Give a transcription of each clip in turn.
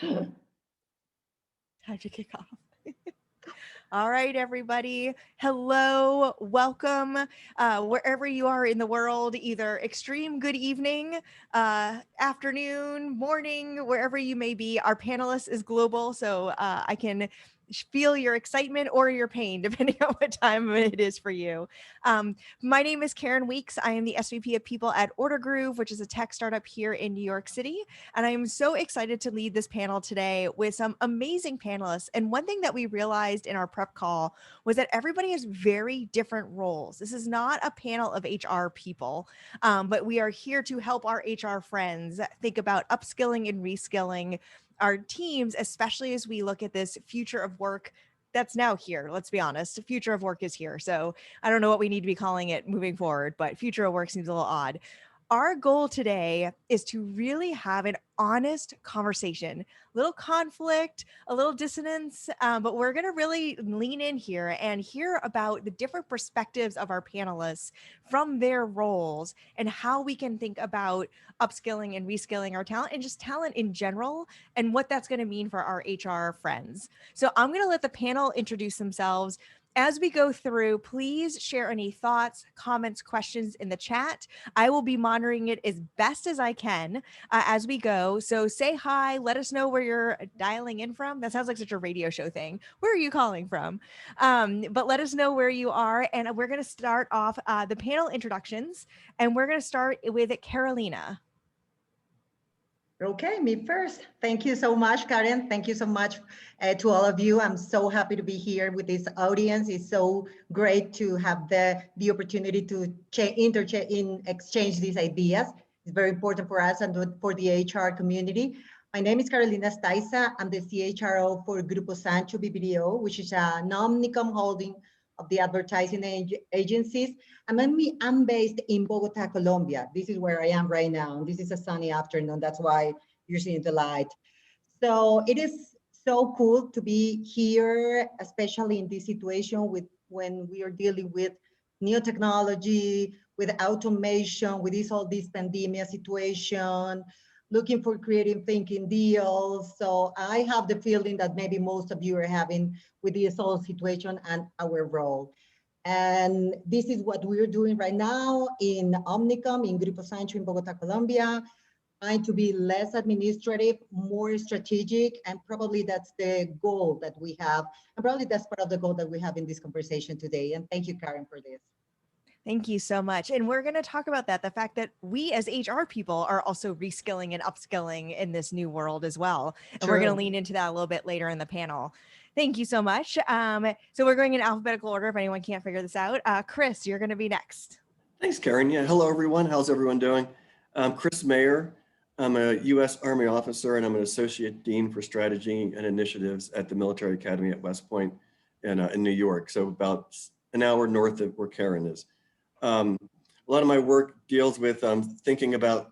Time to kick off. All right, everybody. Hello, welcome, wherever you are in the world, either extreme good evening, afternoon, morning, wherever you may be. Our panelist is global, so I can feel your excitement or your pain, depending on what time it is for you. My name is Karen Weeks. I am the SVP of People at OrderGroove, which is a tech startup here in New York City. And I am so excited to lead this panel today with some amazing panelists. And one thing that we realized in our prep call was that everybody has very different roles. This is not a panel of HR people, but we are here to help our HR friends think about upskilling and reskilling our teams, especially as we look at this future of work that's now here. Let's be honest, future of work is here. So I don't know what we need to be calling it moving forward, but future of work seems a little odd. Our goal today is to really have an honest conversation, a little conflict, a little dissonance, but we're going to really lean in here and hear about the different perspectives of our panelists from their roles and how we can think about upskilling and reskilling our talent and just talent in general and what that's going to mean for our HR friends. So I'm going to let the panel introduce themselves. As we go through, please share any thoughts, comments, questions in the chat. I will be monitoring it as best as I can as we go. So say hi, let us know where you're dialing in from. That sounds like such a radio show thing. Where are you calling from? But let us know where you are. And we're going to start off the panel introductions. And we're going to start with Carolina. Okay, me first. Thank you so much, Karen. Thank you so much to all of you. I'm so happy to be here with this audience. It's so great to have the opportunity to exchange these ideas. It's very important for us and for the HR community. My name is Carolina Astaiza. I'm the CHRO for Grupo SanchoBBDO, which is an omnicom holding of the advertising agencies. I'm based in Bogota, Colombia. This is where I am right now. This is a sunny afternoon. That's why you're seeing the light. So it is so cool to be here, especially in this situation when we are dealing with new technology, with automation, with all this pandemic situation, looking for creative thinking deals. So I have the feeling that maybe most of you are having with this whole situation and our role. And this is what we're doing right now in Omnicom, in Grupo Sancho in Bogota, Colombia, trying to be less administrative, more strategic, and probably that's the goal that we have. And probably that's part of the goal that we have in this conversation today. And thank you, Karen, for this. Thank you so much. And we're going to talk about that, the fact that we as HR people are also reskilling and upskilling in this new world as well. And We're going to lean into that a little bit later in the panel. Thank you so much. So we're going in alphabetical order if anyone can't figure this out. Chris, you're going to be next. Thanks, Karen. Yeah, hello, everyone. How's everyone doing? I'm Chris Mayer. I'm a U.S. Army officer, and I'm an Associate Dean for Strategy and Initiatives at the Military Academy at West Point in New York, so about an hour north of where Karen is. A lot of my work deals with thinking about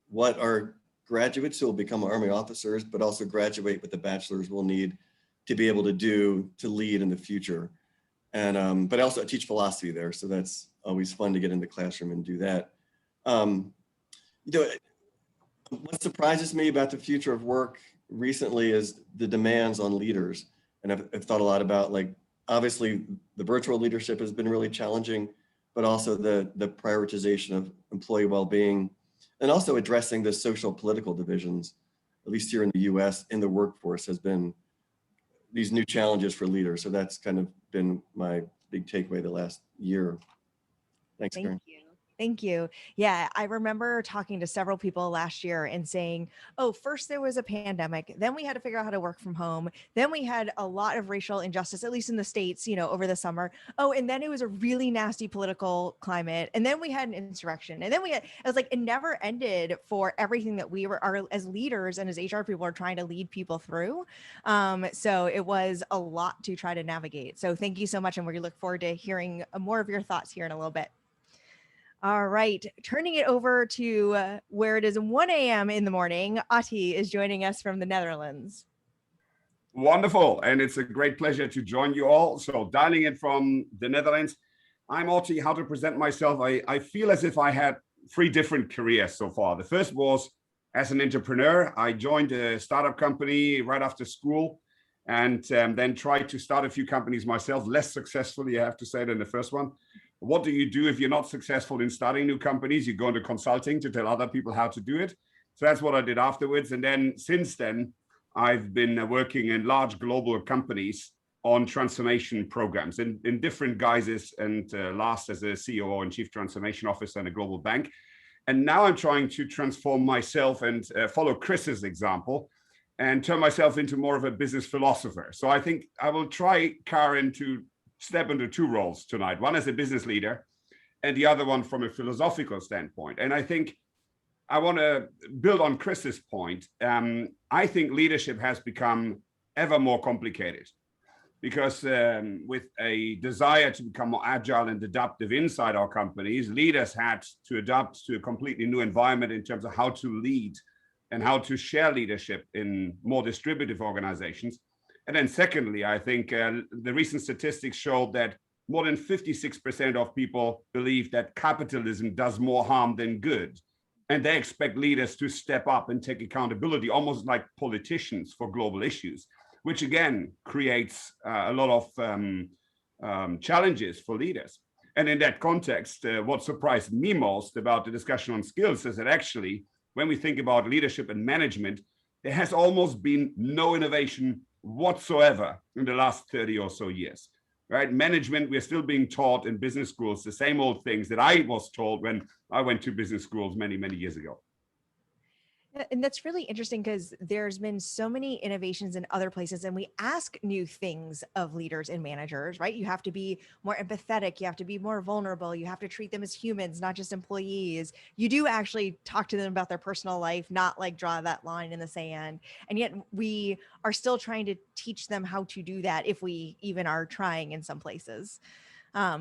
what our graduates who will become Army officers, but also graduate with the bachelor's will need to be able to do to lead in the future. And but I also teach philosophy there, so that's always fun to get in the classroom and do that. You know, what surprises me about the future of work recently is the demands on leaders. And I've thought a lot about, like, obviously the virtual leadership has been really challenging, but also the prioritization of employee well-being, and also addressing the social political divisions, at least here in the US, in the workforce, has been these new challenges for leaders. So that's kind of been my big takeaway the last year. Thanks, Karen. Thank you. Thank you. Yeah, I remember talking to several people last year and saying, oh, first there was a pandemic, then we had to figure out how to work from home. Then we had a lot of racial injustice, at least in the States, you know, over the summer. Oh, and then it was a really nasty political climate. And then we had an insurrection. And then I was like, it never ended for everything that we are as leaders and as HR people are trying to lead people through. So it was a lot to try to navigate. So thank you so much. And we look forward to hearing more of your thoughts here in a little bit. All right, turning it over to where it is 1 a.m. in the morning, Otti is joining us from the Netherlands. Wonderful, and it's a great pleasure to join you all. So dialing in from the Netherlands, I'm Otti. How to present myself? I feel as if I had 3 different careers so far. The first was as an entrepreneur. I joined a startup company right after school, and then tried to start a few companies myself, less successfully, I have to say, than the first one. What do you do if you're not successful in starting new companies? You go into consulting to tell other people how to do it. So that's what I did afterwards. And then since then, I've been working in large global companies on transformation programs in different guises, and last as a CEO and Chief Transformation Officer in a global bank. And now I'm trying to transform myself and follow Chris's example and turn myself into more of a business philosopher. So I think I will try, Karen, to step into two roles tonight, one as a business leader and the other one from a philosophical standpoint. And I think I want to build on Chris's point. I think leadership has become ever more complicated because with a desire to become more agile and adaptive inside our companies, leaders had to adapt to a completely new environment in terms of how to lead and how to share leadership in more distributive organizations. And then secondly, I think the recent statistics showed that more than 56% of people believe that capitalism does more harm than good. And they expect leaders to step up and take accountability, almost like politicians, for global issues, which again creates a lot of challenges for leaders. And in that context, what surprised me most about the discussion on skills is that actually, when we think about leadership and management, there has almost been no innovation whatsoever in the last 30 or so years, right? Management, we're still being taught in business schools the same old things that I was told when I went to business schools many, many years ago. And that's really interesting because there's been so many innovations in other places, and we ask new things of leaders and managers, right? You have to be more empathetic. You have to be more vulnerable. You have to treat them as humans, not just employees. You do actually talk to them about their personal life, not like draw that line in the sand. And yet we are still trying to teach them how to do that, if we even are trying in some places.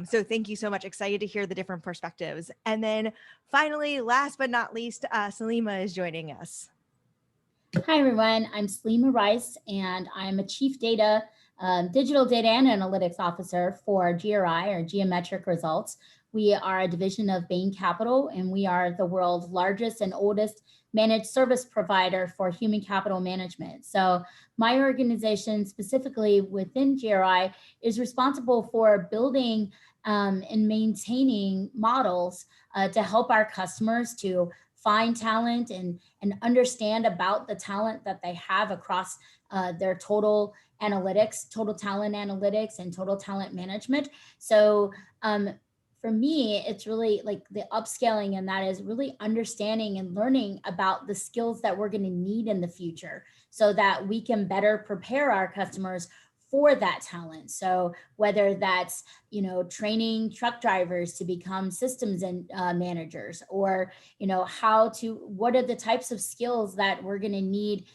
So thank you so much. Excited to hear the different perspectives. And then finally, last but not least, Salema is joining us. Hi, everyone. I'm Salema Rice, and I'm a Chief Digital Data and Analytics Officer for GRI, or Geometric Results. We are a division of Bain Capital, and we are the world's largest and oldest managed service provider for human capital management. So my organization, specifically within GRI, is responsible for building and maintaining models to help our customers to find talent and understand about the talent that they have across their total talent analytics, and total talent management. So for me, it's really like the upscaling, and that is really understanding and learning about the skills that we're going to need in the future so that we can better prepare our customers for that talent. So whether that's, training truck drivers to become systems and managers, or, what are the types of skills that we're going to need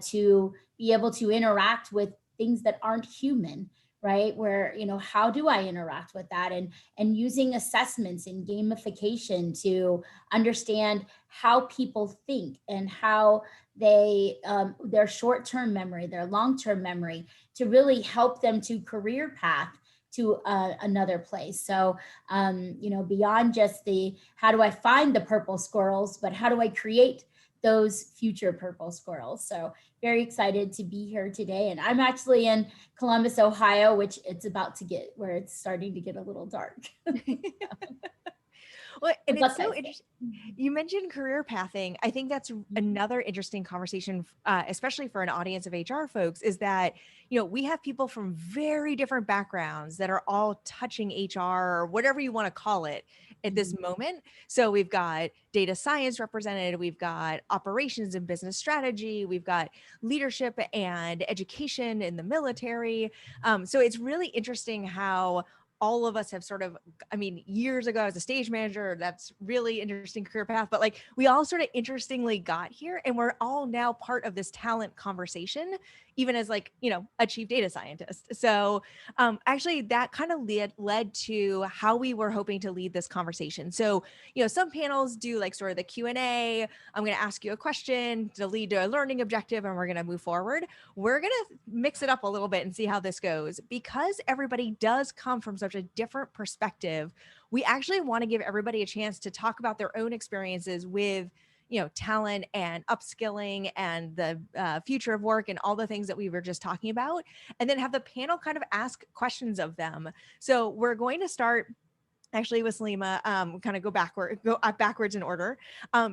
to be able to interact with things that aren't human, right? Where, how do I interact with that? And using assessments and gamification to understand how people think and how they, their short-term memory, their long-term memory, to really help them to career path to another place. So, beyond just how do I find the purple squirrels, but how do I create those future purple squirrels? So very excited to be here today. And I'm actually in Columbus, Ohio, which it's where it's starting to get a little dark. Well, and it's so interesting. You mentioned career pathing. I think that's another interesting conversation, especially for an audience of HR folks, is that, we have people from very different backgrounds that are all touching HR, or whatever you want to call it at this moment. So we've got data science represented, we've got operations and business strategy, we've got leadership and education in the military. So it's really interesting how all of us have sort of, years ago as a stage manager, that's really interesting career path, but like we all sort of interestingly got here, and we're all now part of this talent conversation, even as like, a chief data scientist. So actually that kind of led to how we were hoping to lead this conversation. So, some panels do like sort of the Q&A. I'm going to ask you a question to lead to a learning objective, and we're going to move forward. We're going to mix it up a little bit and see how this goes. Because everybody does come from such a different perspective, we actually want to give everybody a chance to talk about their own experiences with talent and upskilling and the future of work and all the things that we were just talking about, and then have the panel kind of ask questions of them. So we're going to start actually with Salema, kind of go backwards in order.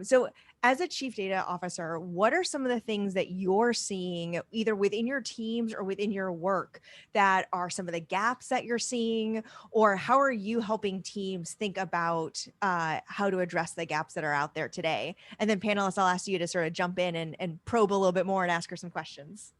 So as a chief data officer, what are some of the things that you're seeing either within your teams or within your work that are some of the gaps that you're seeing, or how are you helping teams think about how to address the gaps that are out there today? And then panelists, I'll ask you to sort of jump in and probe a little bit more and ask her some questions.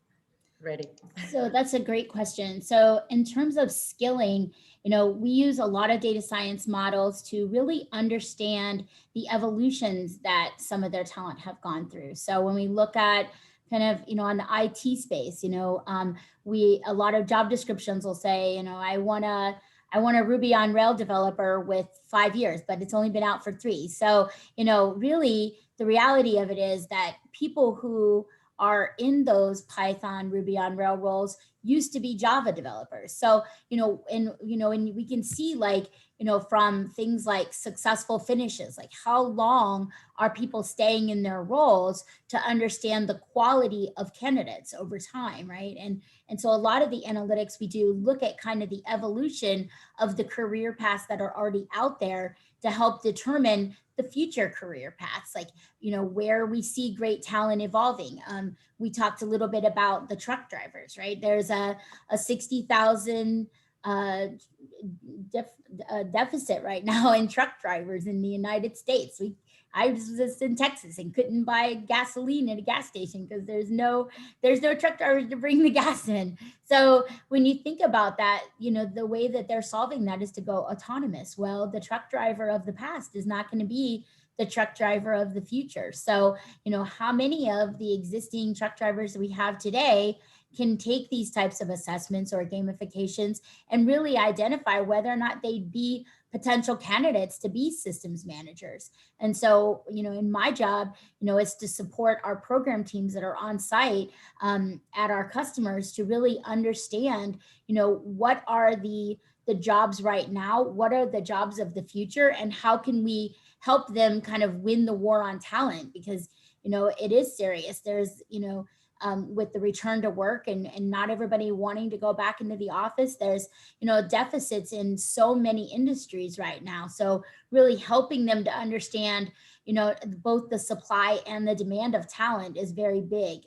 Ready. So that's a great question. So in terms of skilling, we use a lot of data science models to really understand the evolutions that some of their talent have gone through. So when we look at kind of, on the IT space, a lot of job descriptions will say, I want a Ruby on Rails developer with 5 years, but it's only been out for 3. So, really the reality of it is that people who are in those Python, Ruby on Rails roles used to be Java developers. So, and we can see from things like successful finishes, like how long are people staying in their roles to understand the quality of candidates over time, right? And so a lot of the analytics we do look at kind of the evolution of the career paths that are already out there to help determine the future career paths, like, where we see great talent evolving. We talked a little bit about the truck drivers, right? There's a 60,000 deficit right now in truck drivers in the United States. I was just in Texas and couldn't buy gasoline at a gas station because there's no truck drivers to bring the gas in. So when you think about that, the way that they're solving that is to go autonomous. Well, the truck driver of the past is not going to be the truck driver of the future. So, how many of the existing truck drivers that we have today can take these types of assessments or gamifications and really identify whether or not they'd be potential candidates to be systems managers. And so, in my job, it's to support our program teams that are on site at our customers to really understand, what are the jobs right now, what are the jobs of the future, and how can we help them kind of win the war on talent? Because, it is serious. There's, with the return to work and not everybody wanting to go back into the office, there's, deficits in so many industries right now. So really helping them to understand, both the supply and the demand of talent is very big.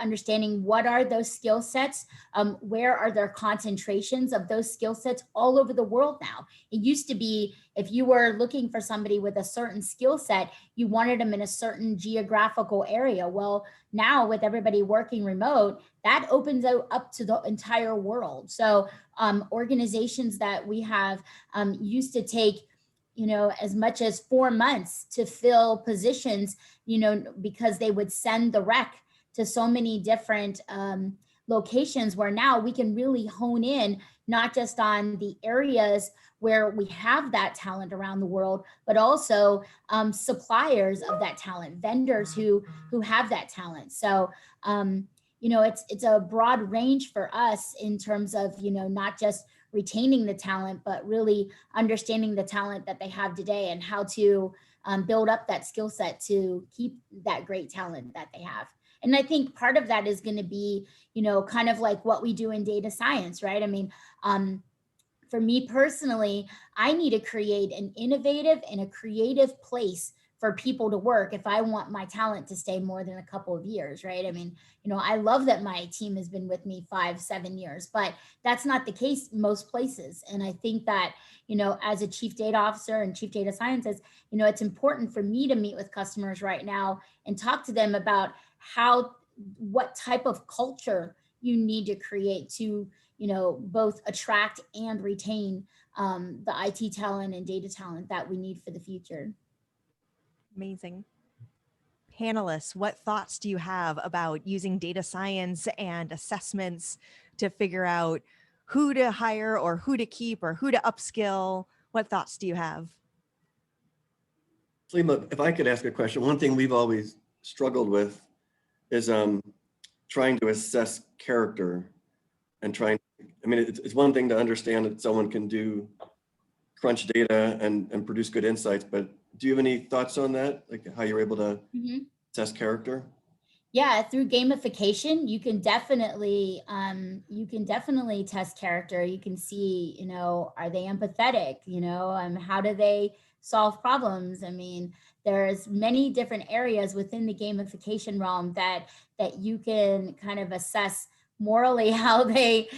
Understanding what are those skill sets, where are there concentrations of those skill sets all over the world now. It used to be if you were looking for somebody with a certain skill set, you wanted them in a certain geographical area. Well, now with everybody working remote, that opens up to the entire world. So organizations that we have used to take as much as 4 months to fill positions, because they would send the rec to so many different locations, where now we can really hone in not just on the areas where we have that talent around the world, but also suppliers of that talent, vendors who have that talent. So, it's a broad range for us in terms of, not just retaining the talent, but really understanding the talent that they have today and how to build up that skill set to keep that great talent that they have. And I think part of that is going to be, kind of like what we do in data science, right? I mean, for me personally, I need to create an innovative and a creative place for people to work if I want my talent to stay more than a couple of years, right? I mean, I love that my team has been with me 5-7 years, but that's not the case most places. And I think that, as a chief data officer and chief data scientist, it's important for me to meet with customers right now and talk to them about what type of culture you need to create to, both attract and retain the IT talent and data talent that we need for the future. Amazing. Panelists, what thoughts do you have about using data science and assessments to figure out who to hire or who to keep or who to upskill? What thoughts do you have? Salema, if I could ask a question, one thing we've always struggled with is trying to assess character and it's one thing to understand that someone can do crunch data and produce good insights. But do you have any thoughts on that? Like how you're able to test character? Yeah, through gamification, you can definitely test character. You can see, you know, are they empathetic? You know, how do they solve problems? I mean, there's many different areas within the gamification realm that you can kind of assess morally how they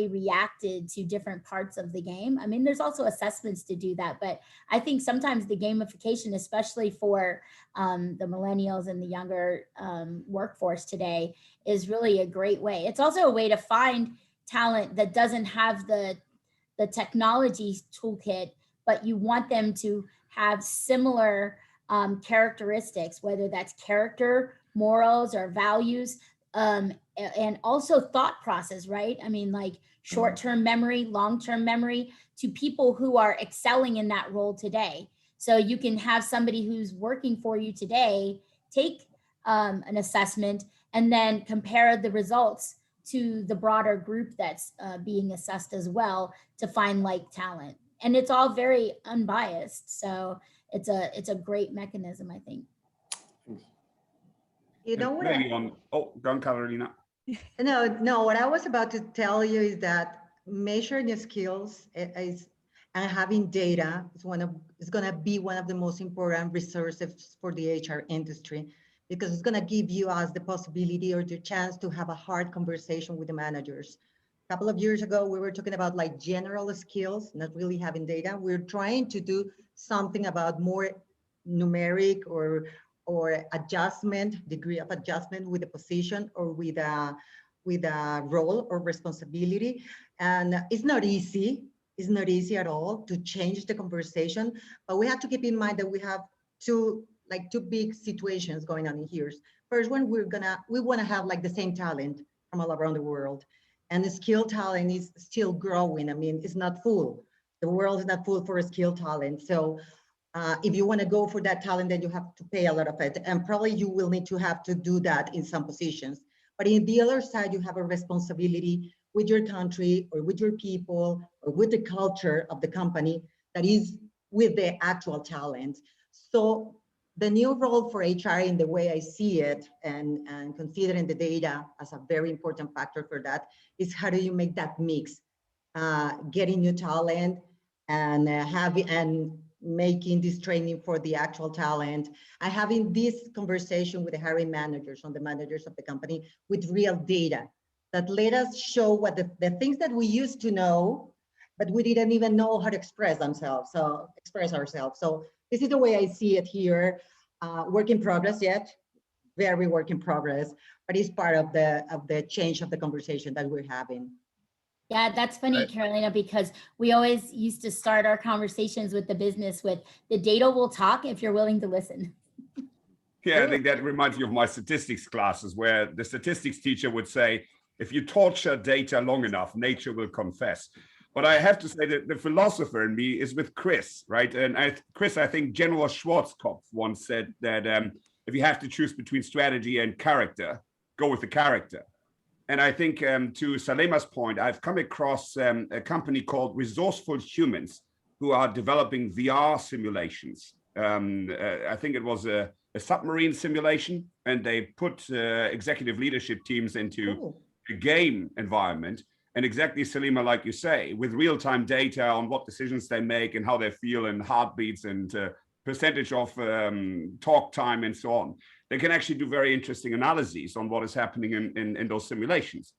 reacted to different parts of the game. I mean, there's also assessments to do that, but I think sometimes the gamification, especially for the millennials and the younger workforce today, is really a great way. It's also a way to find talent that doesn't have the technology toolkit, but you want them to have similar characteristics, whether that's character, morals, or values, and also thought process, right? I mean, like short-term memory, long-term memory, to people who are excelling in that role today. So you can have somebody who's working for you today take an assessment and then compare the results to the broader group that's being assessed as well to find like talent. And it's all very unbiased. So it's a great mechanism, I think. You know what? Go on, Carolina. No, what I was about to tell you is that measuring your skills and having data is going to be one of the most important resources for the HR industry, because it's going to give us the possibility or the chance to have a hard conversation with the managers. A couple of years ago, we were talking about like general skills, not really having data. We're trying to do something about more numeric or degree of adjustment with a position or with a role or responsibility. And it's not easy. It's not easy at all to change the conversation, but we have to keep in mind that we have two big situations going on in here. First one, we want to have like the same talent from all around the world, and the skill talent is still growing. I mean, it's not full. The world is not full for skill talent. So if you want to go for that talent, then you have to pay a lot of it. And probably you will need to have to do that in some positions. But in the other side, you have a responsibility with your country or with your people or with the culture of the company that is with the actual talent. So the new role for HR, in the way I see it, and considering the data as a very important factor for that, is how do you make that mix, getting new talent and making this training for the actual talent, and having this conversation with the hiring managers, on the managers of the company, with real data that let us show what the things that we used to know, but we didn't even know how to express ourselves. So this is the way I see it here. Work in progress yet, very work in progress, but it's part of the change of the conversation that we're having. Yeah, that's funny, Carolina, because we always used to start our conversations with the business with the data will talk if you're willing to listen. Yeah, I think that reminds me of my statistics classes, where the statistics teacher would say, if you torture data long enough, nature will confess. But I have to say that the philosopher in me is with Chris, right? And Chris, I think General Schwarzkopf once said that if you have to choose between strategy and character, go with the character. And I think to Salema's point, I've come across a company called Resourceful Humans who are developing VR simulations. I think it was a submarine simulation, and they put executive leadership teams into a game environment. And exactly, Salema, like you say, with real-time data on what decisions they make and how they feel and heartbeats and percentage of talk time and so on. They can actually do very interesting analyses on what is happening in those simulations.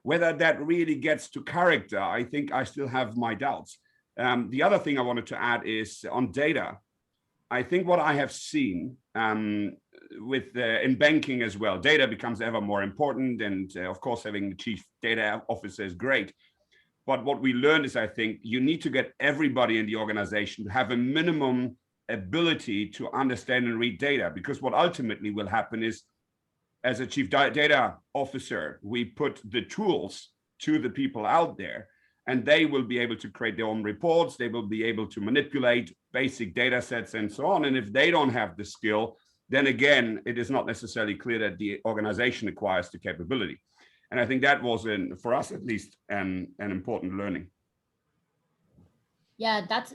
Whether that really gets to character, I think I still have my doubts. The other thing I wanted to add is on data. I think what I have seen in banking as well, data becomes ever more important. And of course, having the chief data officer is great. But what we learned is, I think, you need to get everybody in the organization to have a minimum ability to understand and read data, because what ultimately will happen is, as a chief data officer, we put the tools to the people out there, and they will be able to create their own reports. They will be able to manipulate basic data sets and so on. And if they don't have the skill, then again, it is not necessarily clear that the organization acquires the capability. And I think that was, for us at least, an important learning. Yeah, that's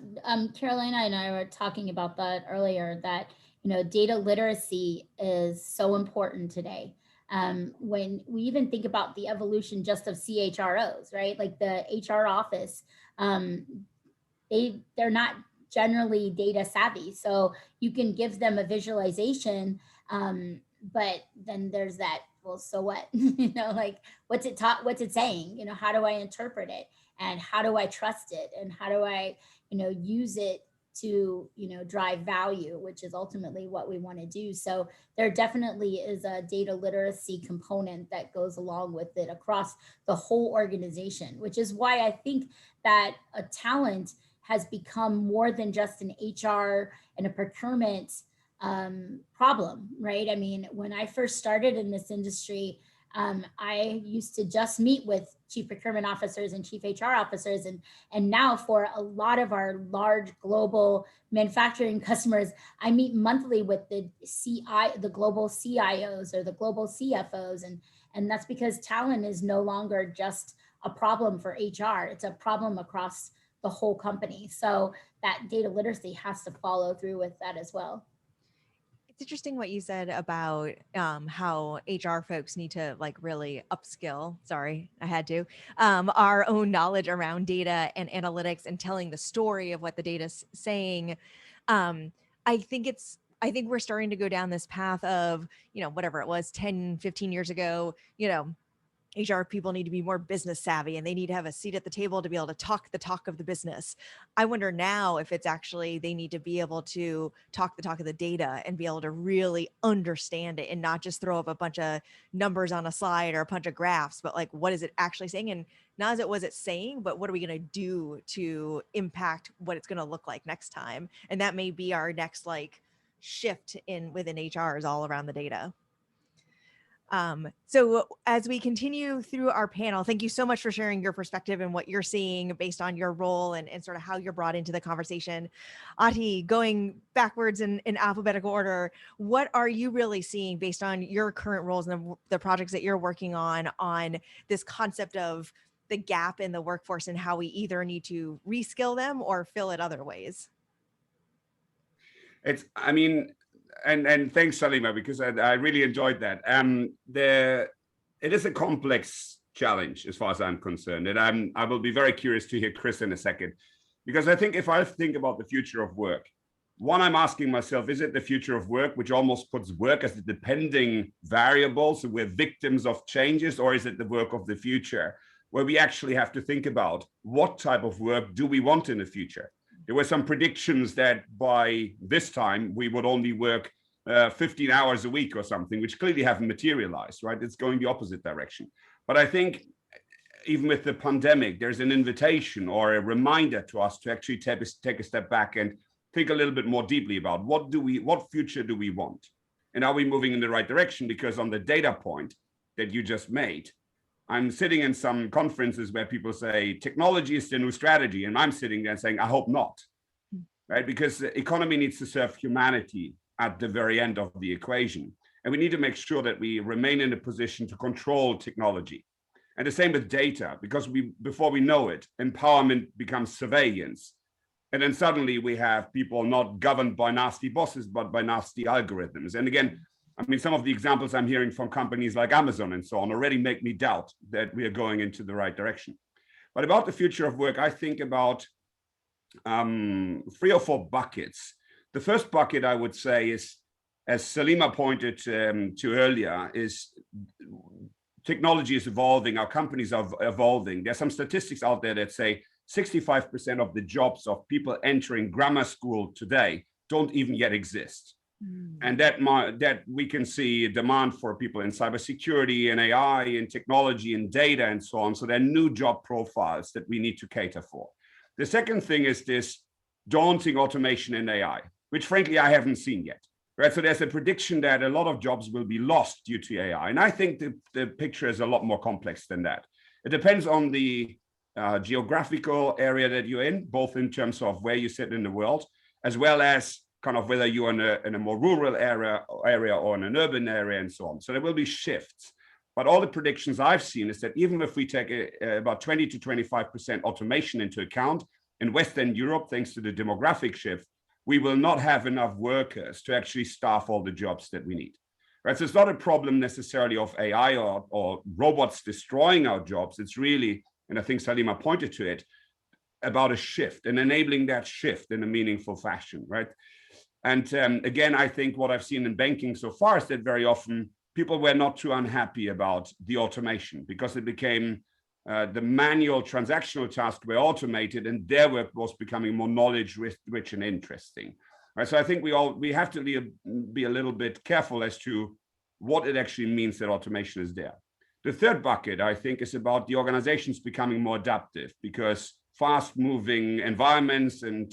Carolina and I were talking about that earlier, that, you know, data literacy is so important today. When we even think about the evolution just of CHROs, right? Like the HR office, they're not generally data savvy. So you can give them a visualization, but then there's that, well, so what? You know, like what's it saying? You know, how do I interpret it? And how do I trust it? And how do I, you know, use it to, you know, drive value, which is ultimately what we want to do. So there definitely is a data literacy component that goes along with it across the whole organization, which is why I think that a talent has become more than just an HR and a procurement problem, right? I mean, when I first started in this industry, I used to just meet with chief procurement officers and chief HR officers. And now for a lot of our large global manufacturing customers, I meet monthly with the global CIOs or the global CFOs. And that's because talent is no longer just a problem for HR. It's a problem across the whole company. So that data literacy has to follow through with that as well. It's interesting what you said about how HR folks need to like really upskill. Sorry, I had to our own knowledge around data and analytics and telling the story of what the data's saying. I think we're starting to go down this path of, you know, whatever it was 10, 15 years ago, you know, HR people need to be more business savvy and they need to have a seat at the table to be able to talk the talk of the business. I wonder now if it's actually they need to be able to talk the talk of the data and be able to really understand it and not just throw up a bunch of numbers on a slide or a bunch of graphs, but like, what is it actually saying? And not as it was it saying, but what are we going to do to impact what it's going to look like next time? And that may be our next like shift within HR is all around the data. So as we continue through our panel, thank you so much for sharing your perspective and what you're seeing based on your role and sort of how you're brought into the conversation. Otti, going backwards in alphabetical order, what are you really seeing based on your current roles and the projects that you're working on this concept of the gap in the workforce and how we either need to reskill them or fill it other ways? And thanks, Salema, because I really enjoyed that. It is a complex challenge as far as I'm concerned. And I will be very curious to hear Chris in a second, because I think if I think about the future of work, one, I'm asking myself, is it the future of work, which almost puts work as a depending variable, so we're victims of changes, or is it the work of the future, where we actually have to think about what type of work do we want in the future? There were some predictions that by this time we would only work 15 hours a week or something, which clearly haven't materialized, right? It's going the opposite direction. But I think even with the pandemic, there's an invitation or a reminder to us to actually take a step back and think a little bit more deeply about what future do we want? And are we moving in the right direction? Because on the data point that you just made, I'm sitting in some conferences where people say technology is the new strategy, and I'm sitting there saying, I hope not, right? Because the economy needs to serve humanity at the very end of the equation. And we need to make sure that we remain in a position to control technology. And the same with data, because before we know it, empowerment becomes surveillance. And then suddenly we have people not governed by nasty bosses, but by nasty algorithms. And again, I mean, some of the examples I'm hearing from companies like Amazon and so on already make me doubt that we are going into the right direction. But about the future of work, I think about 3 or 4 buckets. The first bucket, I would say, is, as Salema pointed to earlier, is technology is evolving, our companies are evolving. There's some statistics out there that say 65% of the jobs of people entering grammar school today don't even yet exist. And that we can see a demand for people in cybersecurity and AI and technology and data and so on. So there are new job profiles that we need to cater for. The second thing is this daunting automation in AI, which frankly, I haven't seen yet. Right? So there's a prediction that a lot of jobs will be lost due to AI. And I think the picture is a lot more complex than that. It depends on the geographical area that you're in, both in terms of where you sit in the world, as well as kind of whether you're in a more rural area or in an urban area and so on. So there will be shifts. But all the predictions I've seen is that even if we take about 20 to 25% automation into account in Western Europe, thanks to the demographic shift, we will not have enough workers to actually staff all the jobs that we need. Right? So it's not a problem necessarily of AI or robots destroying our jobs. It's really, and I think Salema pointed to it, about a shift and enabling that shift in a meaningful fashion, right? And again, I think what I've seen in banking so far is that very often people were not too unhappy about the automation because it became the manual transactional tasks were automated and their work was becoming more knowledge rich and interesting. Right? So I think we have to be a little bit careful as to what it actually means that automation is there. The third bucket, I think, is about the organizations becoming more adaptive because fast-moving environments and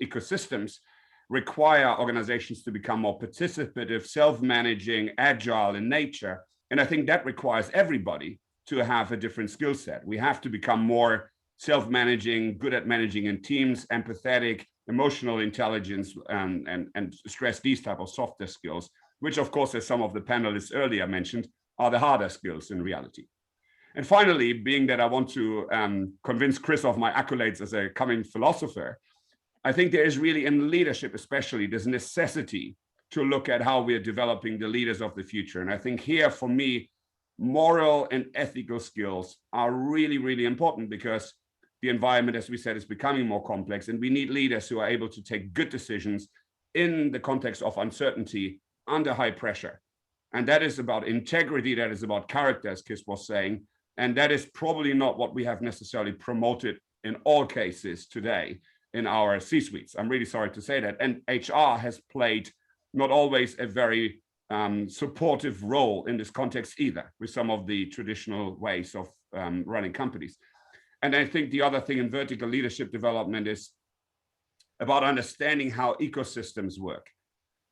ecosystems require organizations to become more participative, self-managing, agile in nature. And I think that requires everybody to have a different skill set. We have to become more self-managing, good at managing in teams, empathetic, emotional intelligence, and stress these type of softer skills, which of course, as some of the panelists earlier mentioned, are the harder skills in reality. And finally, being that I want to convince Chris of my accolades as a coming philosopher, I think there is really in leadership, especially, this necessity to look at how we're developing the leaders of the future. And I think here, for me, moral and ethical skills are really, really important because the environment, as we said, is becoming more complex and we need leaders who are able to take good decisions in the context of uncertainty under high pressure. And that is about integrity, that is about character, as Chris was saying. And that is probably not what we have necessarily promoted in all cases today in our C-suites. I'm really sorry to say that. And HR has played not always a very supportive role in this context either, with some of the traditional ways of running companies. And I think the other thing in vertical leadership development is about understanding how ecosystems work.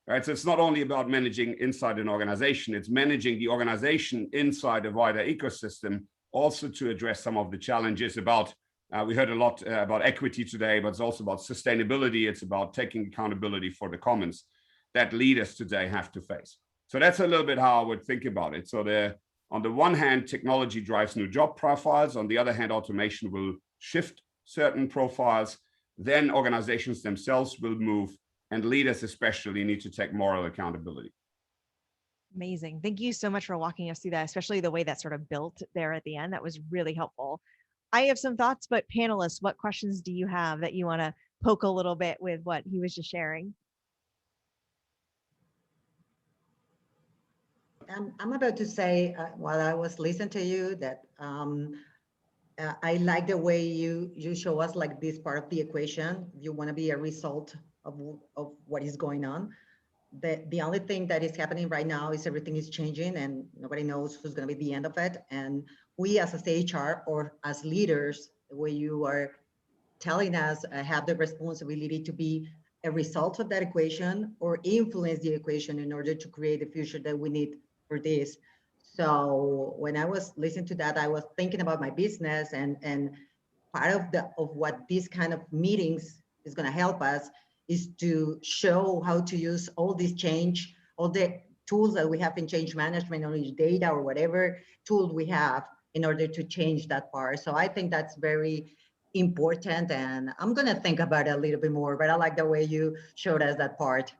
Right? So it's not only about managing inside an organization, it's managing the organization inside a wider ecosystem, also to address some of the challenges about, we heard a lot about equity today, but it's also about sustainability. It's about taking accountability for the commons that leaders today have to face. So that's a little bit how I would think about it. So on the one hand, technology drives new job profiles. On the other hand, automation will shift certain profiles. Then organizations themselves will move, and leaders especially need to take moral accountability. Amazing. Thank you so much for walking us through that, especially the way that sort of built there at the end. That was really helpful. I have some thoughts, but panelists, what questions do you have that you want to poke a little bit with what he was just sharing? I'm about to say, while I was listening to you, that I like the way you show us like this part of the equation. You want to be a result of what is going on. The only thing that is happening right now is everything is changing and nobody knows who's going to be the end of it. And we as HR or as leaders, the way you are telling us, have the responsibility to be a result of that equation or influence the equation in order to create the future that we need for this. So when I was listening to that, I was thinking about my business and part of what these kind of meetings is going to help us is to show how to use all this change, all the tools that we have in change management, or data or whatever tool we have in order to change that part. So I think that's very important, and I'm going to think about it a little bit more, but I like the way you showed us that part.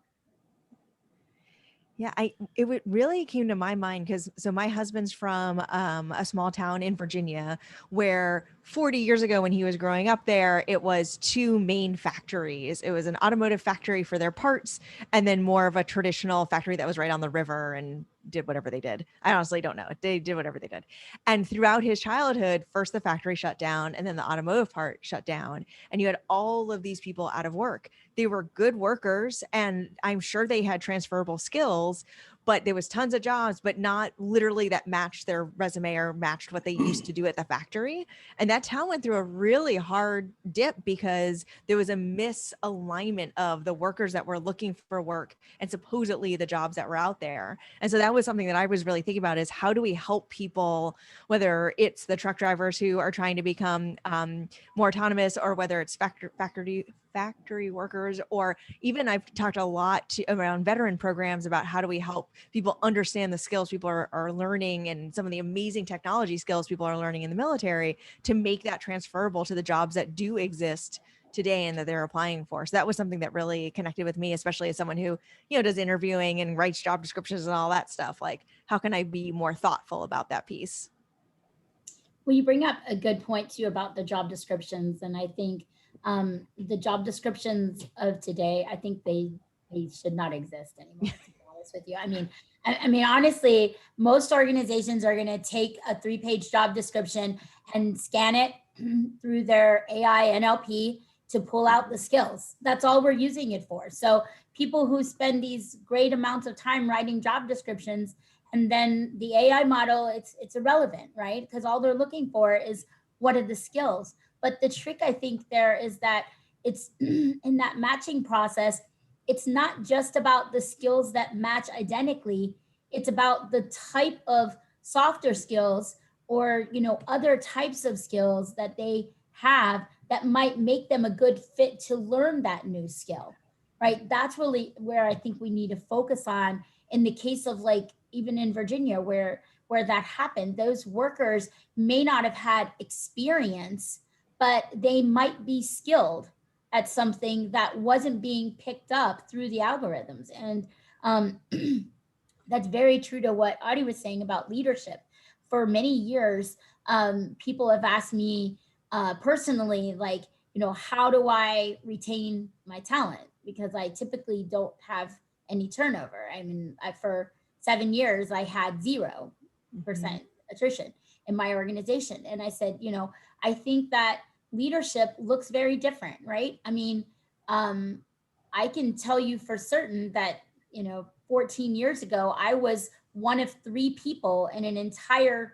Yeah, it really came to my mind because so my husband's from a small town in Virginia where 40 years ago when he was growing up there, it was two main factories. It was an automotive factory for their parts and then more of a traditional factory that was right on the river and did whatever they did. I honestly don't know. They did whatever they did. And throughout his childhood, first the factory shut down and then the automotive part shut down. And you had all of these people out of work. They were good workers and I'm sure they had transferable skills, but there was tons of jobs, but not literally that matched their resume or matched what they used to do at the factory. And that town went through a really hard dip because there was a misalignment of the workers that were looking for work and supposedly the jobs that were out there. And so that was something that I was really thinking about is how do we help people, whether factory factory workers, or even I've talked a lot around veteran programs about how do we help people understand the skills people are learning and some of the amazing technology skills people are learning in the military to make that transferable to the jobs that do exist today and that they're applying for. So that was something that really connected with me, especially as someone who, does interviewing and writes job descriptions and all that stuff. Like, how can I be more thoughtful about that piece? Well, you bring up a good point too about the job descriptions. And I think the job descriptions of today, I think they should not exist anymore, to be honest with you. I mean, honestly, most organizations are going to take a 3-page job description and scan it through their AI NLP to pull out the skills. That's all we're using it for. So people who spend these great amounts of time writing job descriptions, and then the AI model, it's irrelevant, right? Because all they're looking for is what are the skills. But the trick, I think, there is that it's in that matching process, it's not just about the skills that match identically. It's about the type of softer skills or, other types of skills that they have that might make them a good fit to learn that new skill, right? That's really where I think we need to focus on. In the case of, like, even in Virginia, where that happened, those workers may not have had experience, but they might be skilled at something that wasn't being picked up through the algorithms. And that's very true to what Otti was saying about leadership. For many years, people have asked me personally, like, how do I retain my talent? Because I typically don't have any turnover. I mean, for 7 years, I had 0% attrition in my organization. And I said, I think that leadership looks very different, right? I mean, I can tell you for certain that, 14 years ago, I was one of 3 people in an entire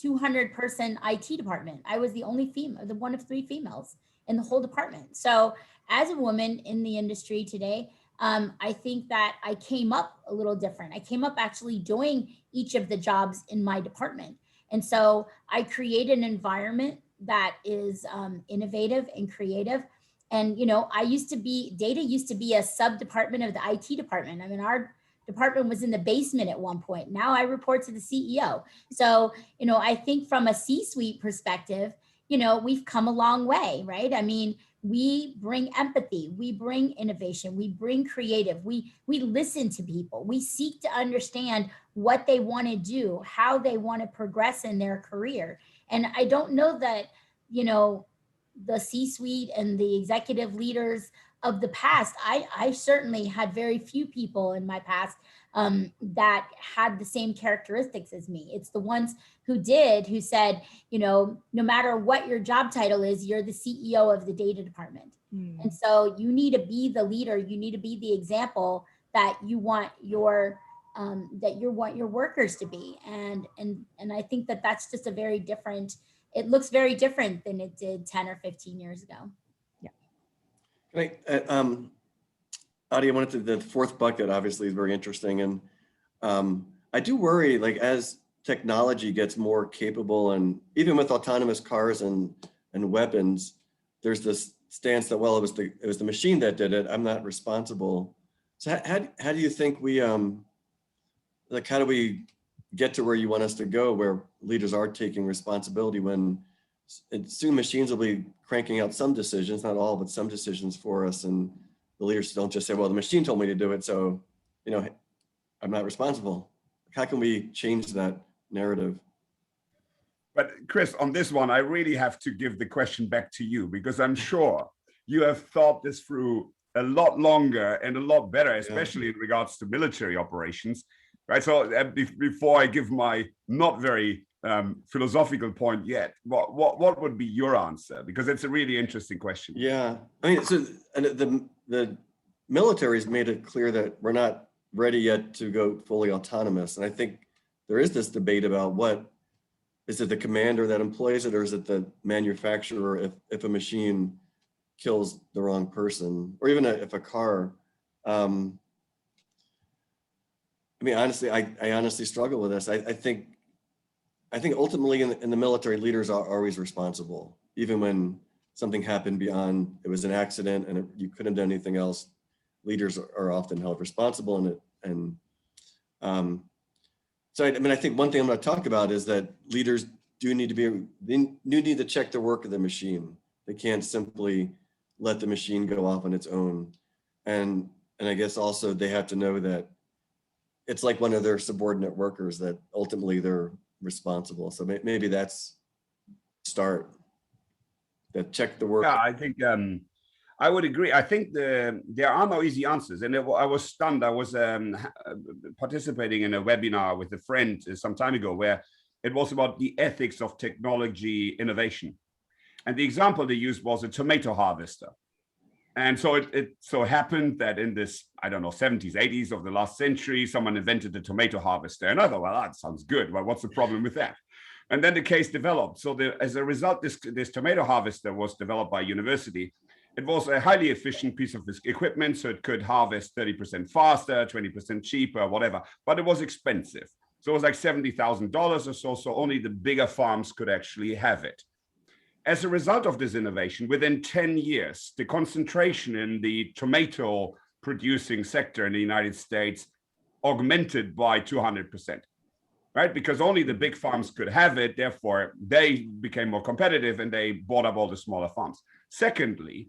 200-person IT department. I was the only female, the one of 3 females in the whole department. So as a woman in the industry today, I think that I came up a little different. I came up actually doing each of the jobs in my department. And so I create an environment that is innovative and creative. And, data used to be a sub-department of the IT department. I mean, our department was in the basement at one point. Now I report to the CEO. So, I think from a C-suite perspective, we've come a long way, right? I mean, we bring empathy, we bring innovation, we bring creative, we listen to people, we seek to understand what they want to do, how they want to progress in their career. And I don't know that, the C-suite and the executive leaders of the past, I certainly had very few people in my past that had the same characteristics as me. It's the ones who said, no matter what your job title is, you're the CEO of the data department. And so you need to be the leader. You need to be the example that you want your workers to be. And I think that that's just it looks very different than it did 10 or 15 years ago. Otti, I wanted to, the 4th bucket obviously is very interesting. And I do worry, like, as technology gets more capable, and even with autonomous cars and weapons, there's this stance that, well, it was the machine that did it. I'm not responsible. So how do you think we, like, how do we get to where you want us to go, where leaders are taking responsibility when soon machines will be cranking out some decisions, not all, but some decisions for us, and the leaders don't just say, well, the machine told me to do it, so, I'm not responsible. How can we change that narrative? But Chris, on this one, I really have to give the question back to you, because I'm sure you have thought this through a lot longer and a lot better, especially in regards to military operations, right? So before I give my not very philosophical point yet, what would be your answer? Because it's a really interesting question. Yeah, I mean, so the military's made it clear that we're not ready yet to go fully autonomous. And I think there is this debate about is it the commander that employs it, or is it the manufacturer if a machine kills the wrong person, or even if a car. I mean, honestly, I honestly struggle with this. I think ultimately in the military, leaders are always responsible, even when something happened beyond, it was an accident and you couldn't do anything else, leaders are often held responsible. So I think one thing I'm going to talk about is that leaders do need to check the work of the machine. They can't simply let the machine go off on its own. And I guess also they have to know that it's like one of their subordinate workers, that ultimately they're responsible. So maybe that's start, that check the work. Yeah, I think I would agree. I think there are no easy answers. And I was stunned. I was participating in a webinar with a friend some time ago where it was about the ethics of technology innovation. And the example they used was a tomato harvester. And so it so happened that in this, I don't know, 70s, 80s of the last century, someone invented the tomato harvester. And I thought, well, that sounds good. Well, what's the problem with that? And then the case developed. So as a result, this tomato harvester was developed by a university. It was a highly efficient piece of equipment, so it could harvest 30% faster, 20% cheaper, whatever, but it was expensive. So it was like $70,000 or so, so only the bigger farms could actually have it. As a result of this innovation, within 10 years, the concentration in the tomato producing sector in the United States augmented by 200%. Right? Because only the big farms could have it, therefore they became more competitive and they bought up all the smaller farms. Secondly,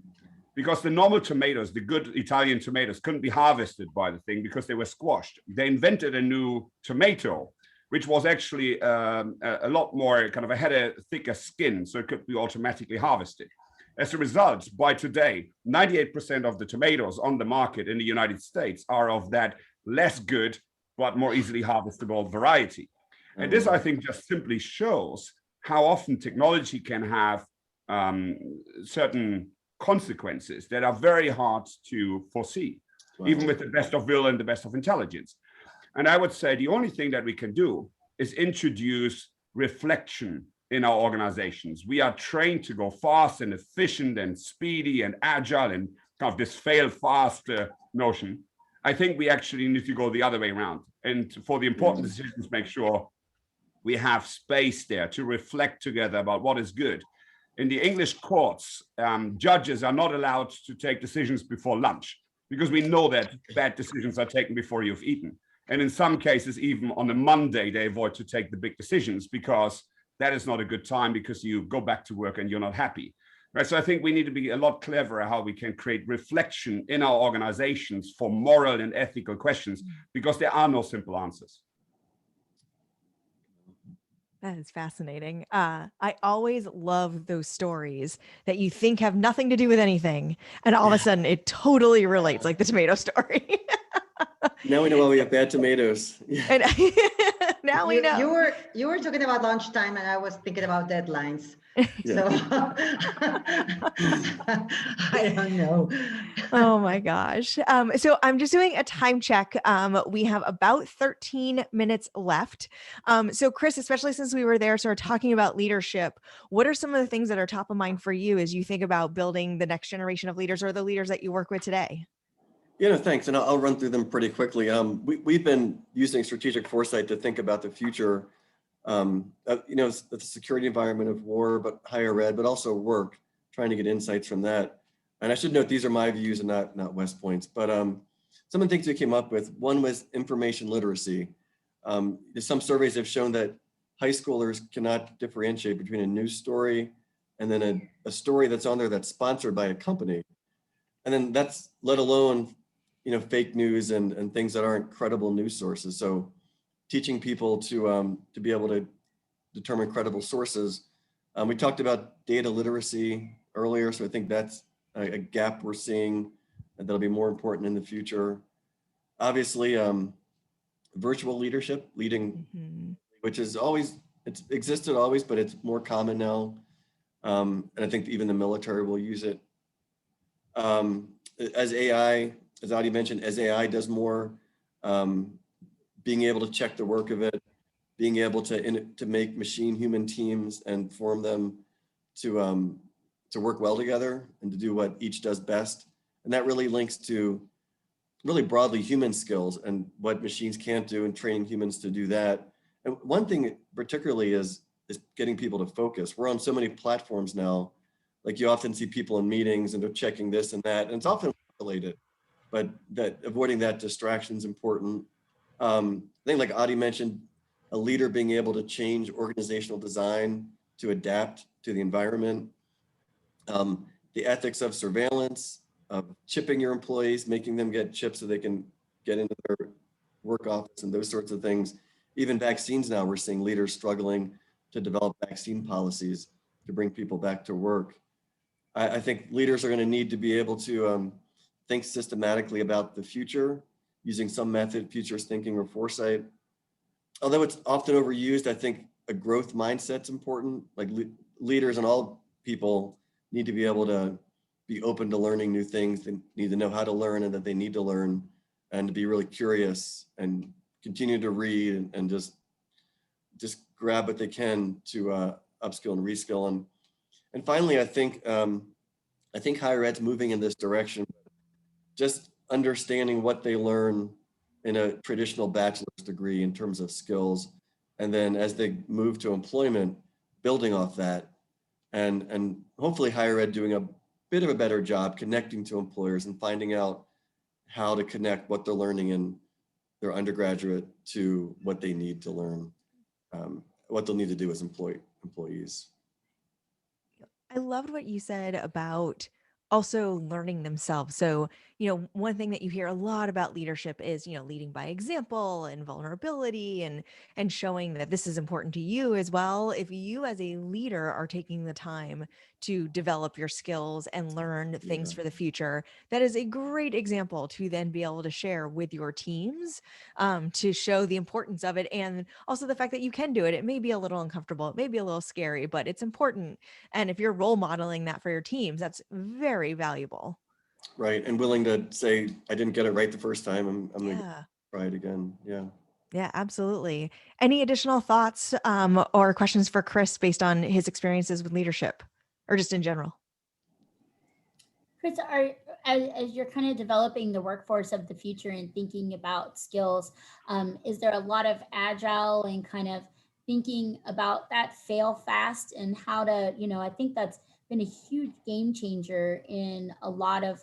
because the normal tomatoes, the good Italian tomatoes, couldn't be harvested by the thing because they were squashed. They invented a new tomato, which was actually a lot more had a thicker skin, so it could be automatically harvested. As a result, by today, 98% of the tomatoes on the market in the United States are of that less good but more easily harvestable variety. And this, I think, just simply shows how often technology can have certain consequences that are very hard to foresee, even with the best of will and the best of intelligence. And I would say the only thing that we can do is introduce reflection in our organizations. We are trained to go fast and efficient and speedy and agile and kind of this fail fast notion. I think we actually need to go the other way around. And for the important decisions, make sure we have space there to reflect together about what is good. In the English courts, judges are not allowed to take decisions before lunch because we know that bad decisions are taken before you've eaten. And in some cases, even on a Monday, they avoid to take the big decisions because that is not a good time because you go back to work and you're not happy. Right, so I think we need to be a lot cleverer how we can create reflection in our organizations for moral and ethical questions, because there are no simple answers. That is fascinating. I always love those stories that you think have nothing to do with anything, and all of a sudden it totally relates, like the tomato story. Now we know why we have bad tomatoes. And now we know. You were talking about lunchtime, and I was thinking about deadlines. So I don't know. Oh my gosh. So I'm just doing a time check. We have about 13 minutes left. So Chris, especially since we were there sort of talking about leadership, what are some of the things that are top of mind for you as you think about building the next generation of leaders or the leaders that you work with today? Thanks. And I'll run through them pretty quickly. We've been using strategic foresight to think about the future, the security environment of war, but higher ed, but also work, trying to get insights from that. And I should note, these are my views and not West Point's, but some of the things we came up with, one was information literacy. Some surveys have shown that high schoolers cannot differentiate between a news story and then a story that's on there that's sponsored by a company. And then that's let alone fake news and things that aren't credible news sources. So teaching people to be able to determine credible sources. We talked about data literacy earlier, so I think that's a gap we're seeing that'll be more important in the future. Obviously, virtual leadership, leading, which is it's existed always, but it's more common now. And I think even the military will use it. As AI, as Otti mentioned, as AI does more, being able to check the work of it, being able to make machine-human teams and form them to work well together and to do what each does best. And that really links to really broadly human skills and what machines can't do and training humans to do that. And one thing particularly is getting people to focus. We're on so many platforms now like you often see people in meetings and they're checking this and that, and it's often related, but that avoiding that distraction is important. I think like Otti mentioned, a leader being able to change organizational design to adapt to the environment. The ethics of surveillance, of chipping your employees, making them get chips so they can get into their work office and those sorts of things. Even vaccines now, we're seeing leaders struggling to develop vaccine policies to bring people back to work. I think leaders are going to need to be able to think systematically about the future, using some method, futures thinking or foresight. Although it's often overused, I think a growth mindset's important. Like leaders and all people need to be able to be open to learning new things. They need to know how to learn and that they need to learn, and to be really curious and continue to read and just grab what they can to upskill and reskill. And finally, I think higher ed's moving in this direction. Just understanding what they learn in a traditional bachelor's degree in terms of skills, and then as they move to employment, building off that, and hopefully higher ed doing a bit of a better job connecting to employers and finding out how to connect what they're learning in their undergraduate to what they need to learn, what they'll need to do as employees. I loved what you said about also learning themselves. So, one thing that you hear a lot about leadership is, leading by example and vulnerability and showing that this is important to you as well. If you as a leader are taking the time to develop your skills and learn things for the future, that is a great example to then be able to share with your teams, to show the importance of it. And also the fact that you can do it. It may be a little uncomfortable. It may be a little scary, but it's important. And if you're role modeling that for your teams, that's very valuable. Right, and willing to say, I didn't get it right the first time, I'm going to try it again, Yeah, absolutely. Any additional thoughts or questions for Chris based on his experiences with leadership, or just in general? Chris, as you're kind of developing the workforce of the future and thinking about skills, is there a lot of agile and kind of thinking about that fail fast and how to, I think that's been a huge game changer in a lot of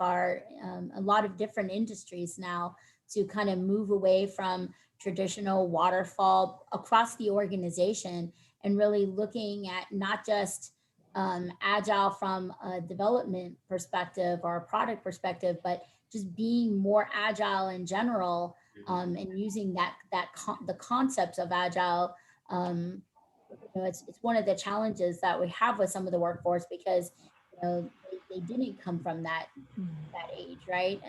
different industries now, to kind of move away from traditional waterfall across the organization and really looking at not just agile from a development perspective or a product perspective, but just being more agile in general, and using the concepts of agile. It's one of the challenges that we have with some of the workforce, because they didn't come from that age, right?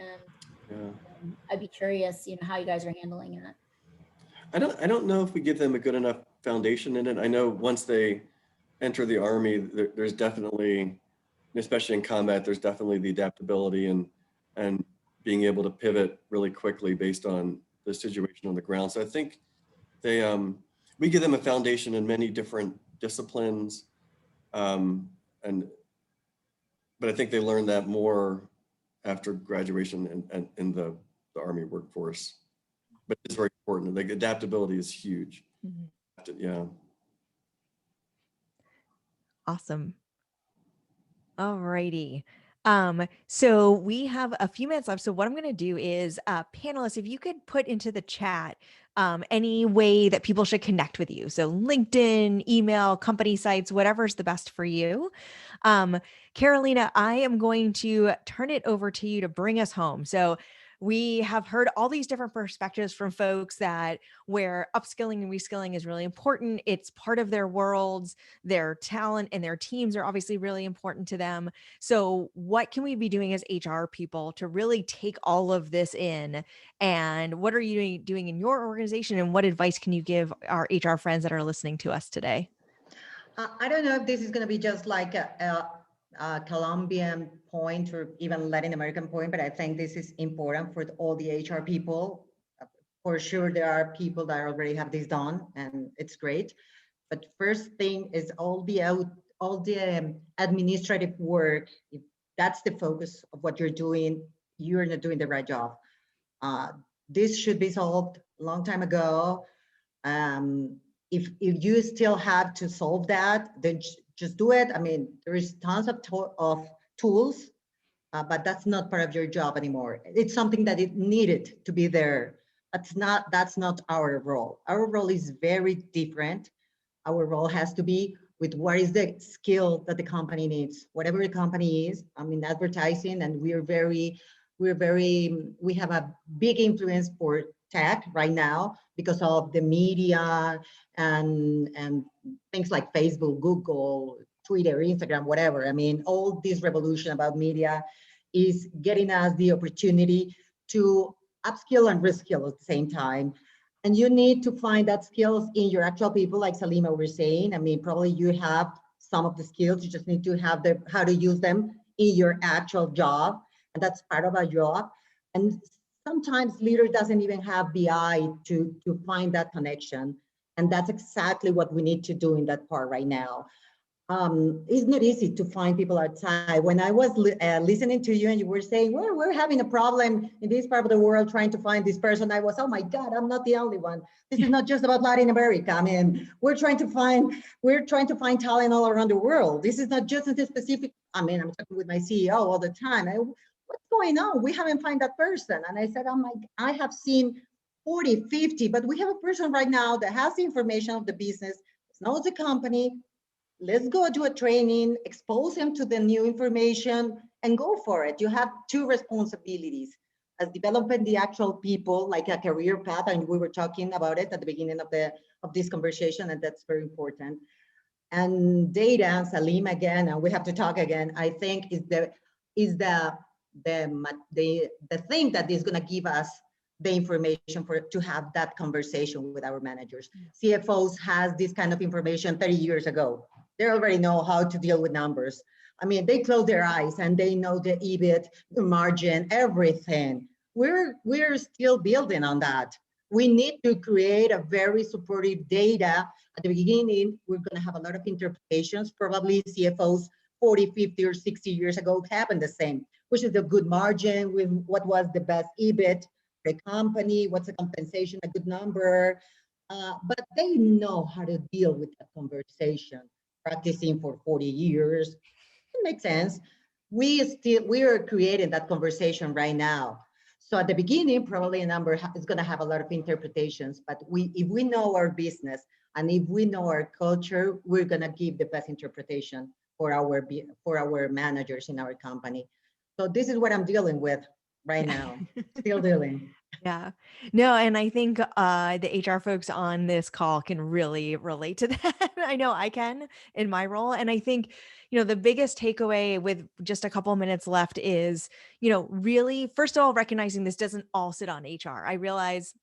I'd be curious, how you guys are handling it. I don't know if we give them a good enough foundation in it. I know once they enter the Army, there's definitely, especially in combat, there's definitely the adaptability and being able to pivot really quickly based on the situation on the ground. So I think we give them a foundation in many different disciplines, but I think they learn that more after graduation and in the Army workforce. But it's very important. Like adaptability is huge. Yeah. Awesome. All righty. So we have a few minutes left. So what I'm going to do is, panelists, if you could put into the chat any way that people should connect with you. So LinkedIn, email, company sites, whatever's the best for you. Carolina, I am going to turn it over to you to bring us home. So we have heard all these different perspectives from folks that where upskilling and reskilling is really important. It's part of their worlds, their talent and their teams are obviously really important to them. So what can we be doing as HR people to really take all of this in? And what are you doing in your organization? And what advice can you give our HR friends that are listening to us today? I don't know if this is going to be just like a Colombian point or even Latin American point, but I think this is important for all the HR people. For sure, there are people that already have this done, and it's great. But first thing is all the administrative work. If that's the focus of what you're doing, you're not doing the right job. This should be solved a long time ago. If you still have to solve that, then just do it. I mean, there is tons of tools, but that's not part of your job anymore. It's something that it needed to be there. That's not our role. Our role is very different. Our role has to be with what is the skill that the company needs, whatever the company is. I mean, advertising, and we have a big influence for tech right now because of the media and things like Facebook, Google, Twitter, Instagram, whatever. I mean, all this revolution about media is getting us the opportunity to upskill and reskill at the same time. And you need to find that skills in your actual people, like Salema was saying. I mean, probably you have some of the skills, you just need to have how to use them in your actual job. And that's part of our job. And sometimes leader doesn't even have the eye to find that connection. And that's exactly what we need to do in that part right now. It's not easy to find people outside. When I was listening to you and you were saying, well, we're having a problem in this part of the world trying to find this person, I was, oh my God, I'm not the only one. This is not just about Latin America. I mean, we're trying to find talent all around the world. This is not just a specific, I mean, I'm talking with my CEO all the time. What's going on? We haven't found that person. And I said, oh my, I have seen 40, 50, but we have a person right now that has the information of the business, knows the company. Let's go do a training, expose him to the new information and go for it. You have two responsibilities as developing the actual people, like a career path. And we were talking about it at the beginning of this conversation, and that's very important. And data, Salim, again, and we have to talk again, I think is the thing that is gonna give us the information to have that conversation with our managers. CFOs has this kind of information 30 years ago. They already know how to deal with numbers. I mean, they close their eyes and they know the EBIT, the margin, everything. We're still building on that. We need to create a very supportive data. At the beginning, we're gonna have a lot of interpretations. Probably CFOs 40, 50, or 60 years ago happened the same, which is a good margin, with what was the best EBIT for the company, what's the compensation, a good number. But they know how to deal with that conversation. Practicing for 40 years, it makes sense. We are creating that conversation right now. So at the beginning, probably a number is going to have a lot of interpretations, but if we know our business and if we know our culture, we're going to give the best interpretation for our managers in our company. So this is what I'm dealing with right now, still dealing. Yeah, no, and I think the HR folks on this call can really relate to that. I know I can in my role. And I think, the biggest takeaway with just a couple of minutes left is, really, first of all, recognizing this doesn't all sit on HR. I realize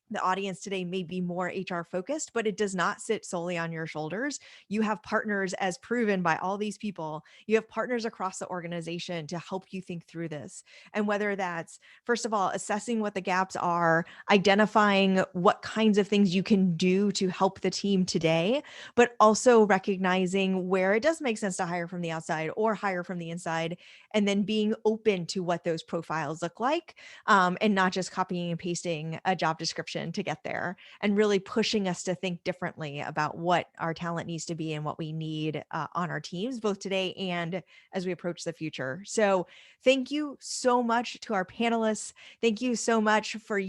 the audience today may be more HR focused, but it does not sit solely on your shoulders. You have partners, as proven by all these people. You have partners across the organization to help you think through this. And whether that's, first of all, assessing what the gaps are, identifying what kinds of things you can do to help the team today, but also recognizing where it does make sense to hire from the outside or hire from the inside, and then being open to what those profiles look like, and not just copying and pasting a job description to get there, and really pushing us to think differently about what our talent needs to be and what we need on our teams, both today and as we approach the future. So thank you so much to our panelists. Thank you so much for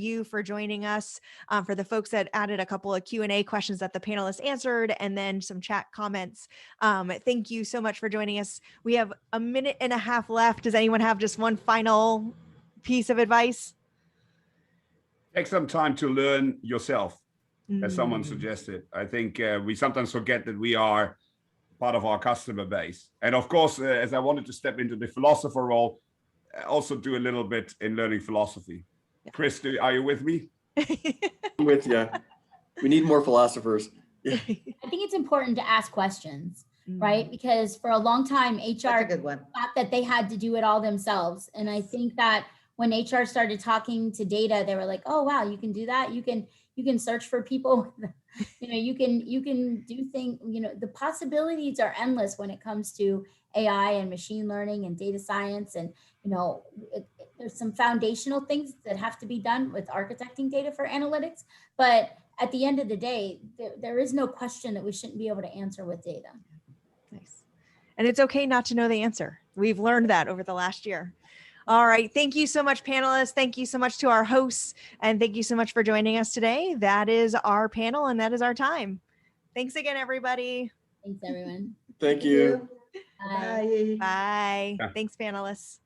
joining us, for the folks that added a couple of Q&A questions that the panelists answered, and then some chat comments. Thank you so much for joining us. We have a minute and a half left. Does anyone have just one final piece of advice? Take some time to learn yourself, as someone suggested. I think we sometimes forget that we are part of our customer base. And of course, as I wanted to step into the philosopher role, also do a little bit in learning philosophy. Yeah. Chris, are you with me? I'm with you. We need more philosophers. Yeah. I think it's important to ask questions, right? Because for a long time, HR thought that they had to do it all themselves. And I think that when HR started talking to data, they were like, oh, wow, you can do that. You can search for people. You can do things, the possibilities are endless when it comes to AI and machine learning and data science. And, there's some foundational things that have to be done with architecting data for analytics. But at the end of the day, there is no question that we shouldn't be able to answer with data. Nice. And it's okay not to know the answer. We've learned that over the last year. All right. Thank you so much, panelists. Thank you so much to our hosts. And thank you so much for joining us today. That is our panel and that is our time. Thanks again, everybody. Thanks, everyone. Thank you. Bye. Bye. Bye. Thanks, panelists.